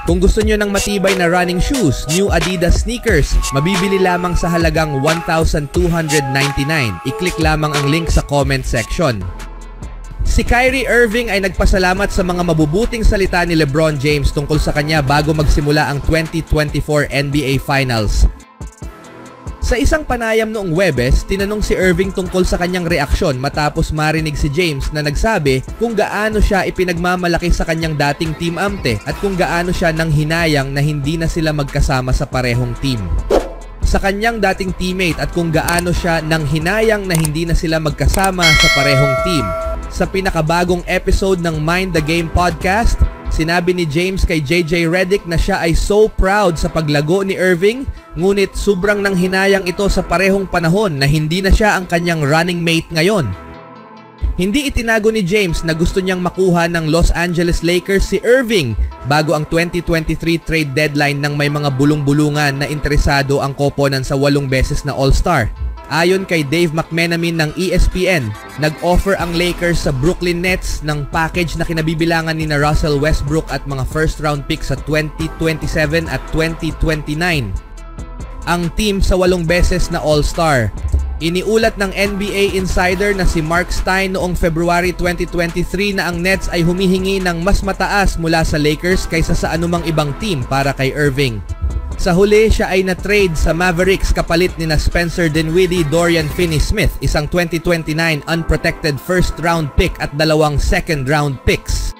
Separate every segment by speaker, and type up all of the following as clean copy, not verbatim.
Speaker 1: Kung gusto nyo ng matibay na running shoes, new Adidas sneakers, mabibili lamang sa halagang $1,299. I-click lamang ang link sa comment section. Si Kyrie Irving ay nagpasalamat sa mga mabubuting salita ni LeBron James tungkol sa kanya bago magsimula ang 2024 NBA Finals. Sa isang panayam noong Huwebes, tinanong si Irving tungkol sa kanyang reaksyon matapos marinig si James na nagsabi kung gaano siya ipinagmamalaki sa kanyang dating team amte at kung gaano siya nang hinayang na hindi na sila magkasama sa parehong team. Sa kanyang dating teammate at kung gaano siya nang hinayang na hindi na sila magkasama sa parehong team. Sa pinakabagong episode ng Mind the Game podcast, sinabi ni James kay JJ Redick na siya ay so proud sa paglago ni Irving, ngunit sobrang nang hinayang ito sa parehong panahon na hindi na siya ang kanyang running mate ngayon. Hindi itinago ni James na gusto niyang makuha ng Los Angeles Lakers si Irving bago ang 2023 trade deadline nang may mga bulong-bulungan na interesado ang koponan sa 8 beses na All-Star. Ayon kay Dave McMenamin ng ESPN, nag-offer ang Lakers sa Brooklyn Nets ng package na kinabibilangan ni Russell Westbrook at mga first-round picks sa 2027 at 2029. Ang team sa 8 beses na All-Star. Iniulat ng NBA insider na si Mark Stein noong February 2023 na ang Nets ay humihingi ng mas mataas mula sa Lakers kaysa sa anumang ibang team para kay Irving. Sa huli, siya ay na-trade sa Mavericks kapalit ni na Spencer Dinwiddie, Dorian Finney-Smith, isang 2029 unprotected first-round pick at 2 second-round picks.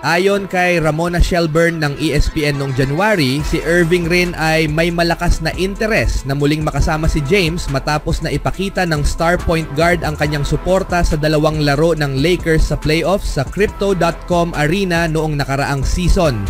Speaker 1: Ayon kay Ramona Shelburne ng ESPN noong January, si Irving rin ay may malakas na interes na muling makasama si James matapos na ipakita ng star point guard ang kanyang suporta sa 2 laro ng Lakers sa playoffs sa Crypto.com Arena noong nakaraang season.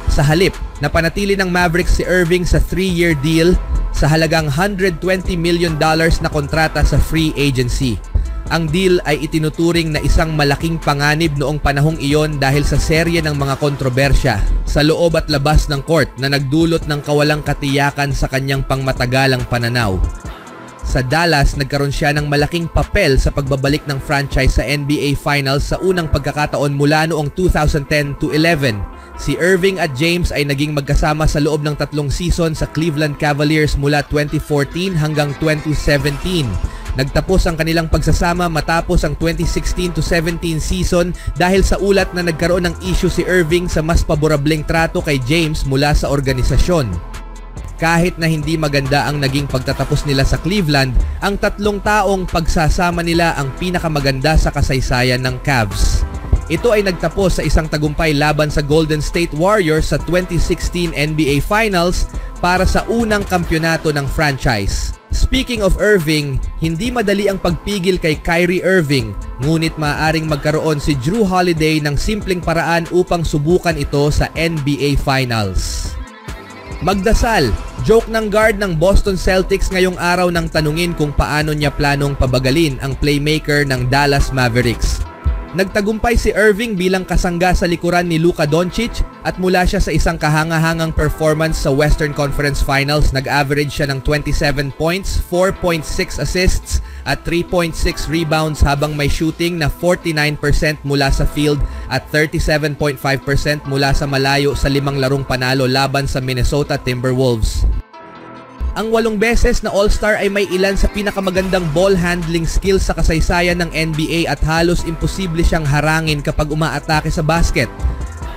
Speaker 1: Sa halip, napanatili ng Mavericks si Irving sa 3-year deal sa halagang $120 million na kontrata sa free agency. Ang deal ay itinuturing na isang malaking panganib noong panahong iyon dahil sa serye ng mga kontrobersya sa loob at labas ng court na nagdulot ng kawalang katiyakan sa kanyang pangmatagalang pananaw. Sa Dallas, nagkaroon siya ng malaking papel sa pagbabalik ng franchise sa NBA Finals sa unang pagkakataon mula noong 2010 to 11. Si Irving at James ay naging magkasama sa loob ng 3 season sa Cleveland Cavaliers mula 2014 hanggang 2017. Nagtapos ang kanilang pagsasama matapos ang 2016 to 17 season dahil sa ulat na nagkaroon ng issue si Irving sa mas paborableng trato kay James mula sa organisasyon. Kahit na hindi maganda ang naging pagtatapos nila sa Cleveland, ang 3 taong pagsasama nila ang pinakamaganda sa kasaysayan ng Cavs. Ito ay nagtapos sa isang tagumpay laban sa Golden State Warriors sa 2016 NBA Finals para sa unang kampyonato ng franchise. Speaking of Irving, hindi madali ang pagpigil kay Kyrie Irving, ngunit maaaring magkaroon si Jrue Holiday ng simpleng paraan upang subukan ito sa NBA Finals. Magdasal, joke ng guard ng Boston Celtics ngayong araw nang tanungin kung paano niya planong pabagalin ang playmaker ng Dallas Mavericks. Nagtagumpay si Irving bilang kasangga sa likuran ni Luka Doncic at mula siya sa isang kahangahangang performance sa Western Conference Finals, nag-average siya ng 27 points, 4.6 assists at 3.6 rebounds habang may shooting na 49% mula sa field at 37.5% mula sa malayo sa 5 larong panalo laban sa Minnesota Timberwolves. Ang 8 beses na All-Star ay may ilan sa pinakamagandang ball handling skills sa kasaysayan ng NBA at halos imposible siyang harangin kapag umaatake sa basket.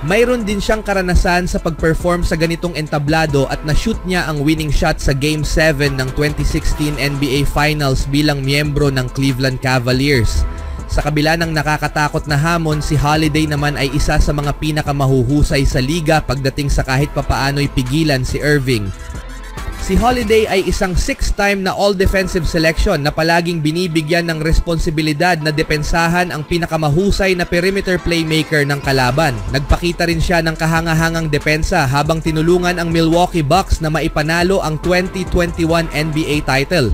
Speaker 1: Mayroon din siyang karanasan sa pag-perform sa ganitong entablado at na-shoot niya ang winning shot sa Game 7 ng 2016 NBA Finals bilang miyembro ng Cleveland Cavaliers. Sa kabila ng nakakatakot na hamon, si Holiday naman ay isa sa mga pinakamahuhusay sa liga pagdating sa kahit papaano'y pigilan si Irving. Si Holiday ay isang 6-time na all-defensive selection na palaging binibigyan ng responsibilidad na depensahan ang pinakamahusay na perimeter playmaker ng kalaban. Nagpakita rin siya ng kahangahangang depensa habang tinulungan ang Milwaukee Bucks na maipanalo ang 2021 NBA title.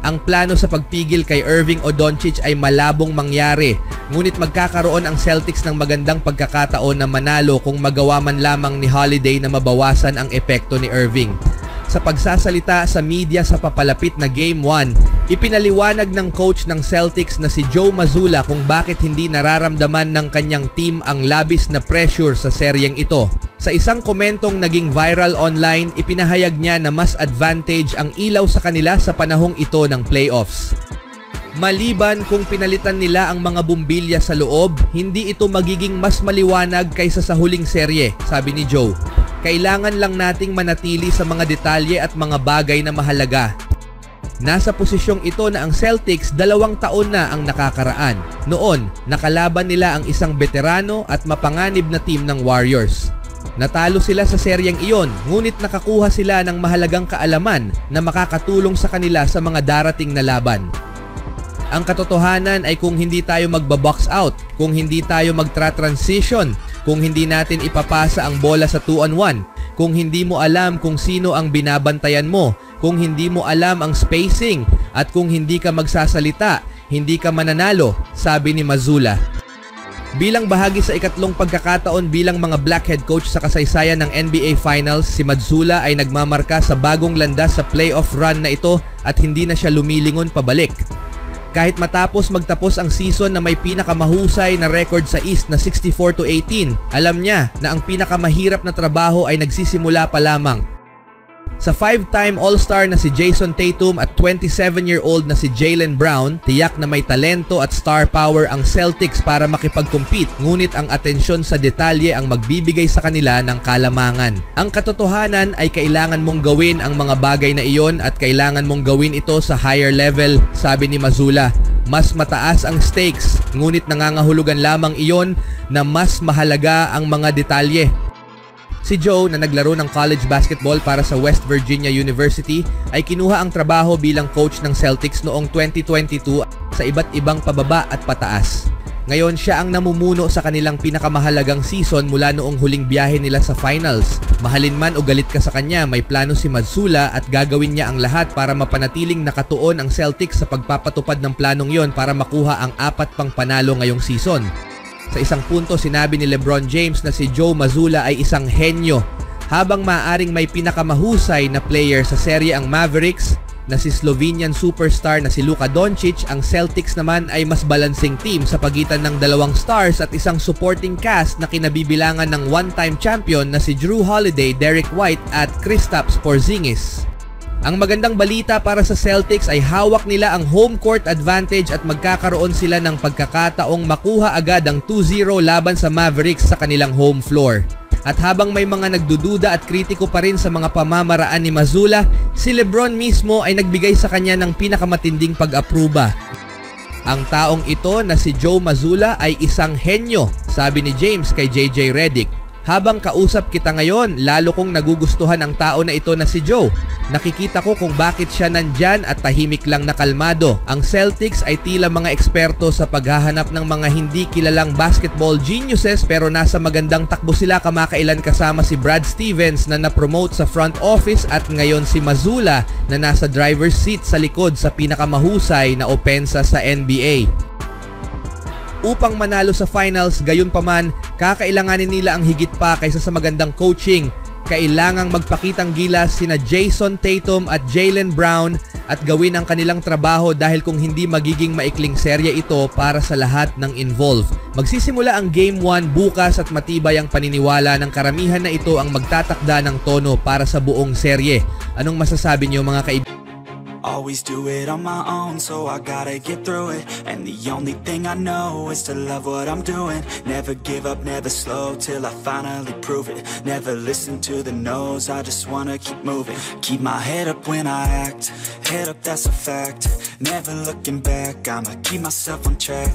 Speaker 1: Ang plano sa pagpigil kay Irving o Doncic ay malabong mangyari, ngunit magkakaroon ang Celtics ng magandang pagkakataon na manalo kung magawa man lamang ni Holiday na mabawasan ang epekto ni Irving. Sa pagsasalita sa media sa papalapit na Game 1, ipinaliwanag ng coach ng Celtics na si Joe Mazzulla kung bakit hindi nararamdaman ng kanyang team ang labis na pressure sa seryeng ito. Sa isang komentong naging viral online, ipinahayag niya na mas advantage ang ilaw sa kanila sa panahong ito ng playoffs. Maliban kung pinalitan nila ang mga bumbilya sa loob, hindi ito magiging mas maliwanag kaysa sa huling serye, sabi ni Joe. Kailangan lang nating manatili sa mga detalye at mga bagay na mahalaga. Nasa posisyong ito na ang Celtics 2 taon na ang nakakaraan. Noon, nakalaban nila ang isang veterano at mapanganib na team ng Warriors. Natalo sila sa seryeng iyon, ngunit nakakuha sila ng mahalagang kaalaman na makakatulong sa kanila sa mga darating na laban. Ang katotohanan ay kung hindi tayo magba-box out, kung hindi tayo magtra-transition, kung hindi natin ipapasa ang bola sa 2-on-1, kung hindi mo alam kung sino ang binabantayan mo, kung hindi mo alam ang spacing, at kung hindi ka magsasalita, hindi ka mananalo, sabi ni Mazzulla. Bilang bahagi sa ikatlong pagkakataon bilang mga black head coach sa kasaysayan ng NBA Finals, si Mazzulla ay nagmamarka sa bagong landas sa playoff run na ito at hindi na siya lumilingon pabalik. Kahit matapos magtapos ang season na may pinakamahusay na record sa East na 64-18, alam niya na ang pinakamahirap na trabaho ay nagsisimula pa lamang. Sa 5-time All-Star na si Jason Tatum at 27-year-old na si Jaylen Brown, tiyak na may talento at star power ang Celtics para makipag-compete, ngunit ang atensyon sa detalye ang magbibigay sa kanila ng kalamangan. Ang katotohanan ay kailangan mong gawin ang mga bagay na iyon at kailangan mong gawin ito sa higher level, sabi ni Mazzulla. Mas mataas ang stakes, ngunit nangangahulugan lamang iyon na mas mahalaga ang mga detalye. Si Joe, na naglaro ng college basketball para sa West Virginia University, ay kinuha ang trabaho bilang coach ng Celtics noong 2022 sa iba't ibang pababa at pataas. Ngayon, siya ang namumuno sa kanilang pinakamahalagang season mula noong huling biyahe nila sa finals. Mahalin man o galit ka sa kanya, may plano si Mazzulla at gagawin niya ang lahat para mapanatiling nakatuon ang Celtics sa pagpapatupad ng planong yon para makuha ang 4 pang panalo ngayong season. Sa isang punto, sinabi ni LeBron James na si Joe Mazzulla ay isang henyo. Habang maaaring may pinakamahusay na player sa serye ang Mavericks na si Slovenian superstar na si Luka Doncic, ang Celtics naman ay mas balansing team sa pagitan ng 2 stars at isang supporting cast na kinabibilangan ng one-time champion na si Jrue Holiday, Derek White at Kristaps Porzingis. Ang magandang balita para sa Celtics ay hawak nila ang home court advantage at magkakaroon sila ng pagkakataong makuha agad ang 2-0 laban sa Mavericks sa kanilang home floor. At habang may mga nagdududa at kritiko pa rin sa mga pamamaraan ni Mazzulla, si LeBron mismo ay nagbigay sa kanya ng pinakamatinding pag-apruba. Ang taong ito na si Joe Mazzulla ay isang henyo, sabi ni James kay JJ Redick. Habang kausap kita ngayon, lalo kong nagugustuhan ang tao na ito na si Joe. Nakikita ko kung bakit siya nandyan at tahimik lang na kalmado. Ang Celtics ay tila mga eksperto sa paghahanap ng mga hindi kilalang basketball geniuses, pero nasa magandang takbo sila kamakailan kasama si Brad Stevens na na-promote sa front office at ngayon si Mazzulla na nasa driver's seat sa likod sa pinakamahusay na opensa sa NBA. Upang manalo sa finals, gayunpaman, kakailanganin nila ang higit pa kaysa sa magandang coaching. Kailangang magpakitang gilas sina Jason Tatum at Jaylen Brown at gawin ang kanilang trabaho dahil kung hindi magiging maikling serye ito para sa lahat ng involved. Magsisimula ang Game 1 bukas at matibay ang paniniwala ng karamihan na ito ang magtatakda ng tono para sa buong serye. Anong masasabi niyo mga kaibigan?
Speaker 2: Always do it on my own, so I gotta get through it. And the only thing I know is to love what I'm doing. Never give up, never slow, till I finally prove it. Never listen to the no's, I just wanna keep moving. Keep my head up when I act, head up, that's a fact. Never looking back, I'ma keep myself on track.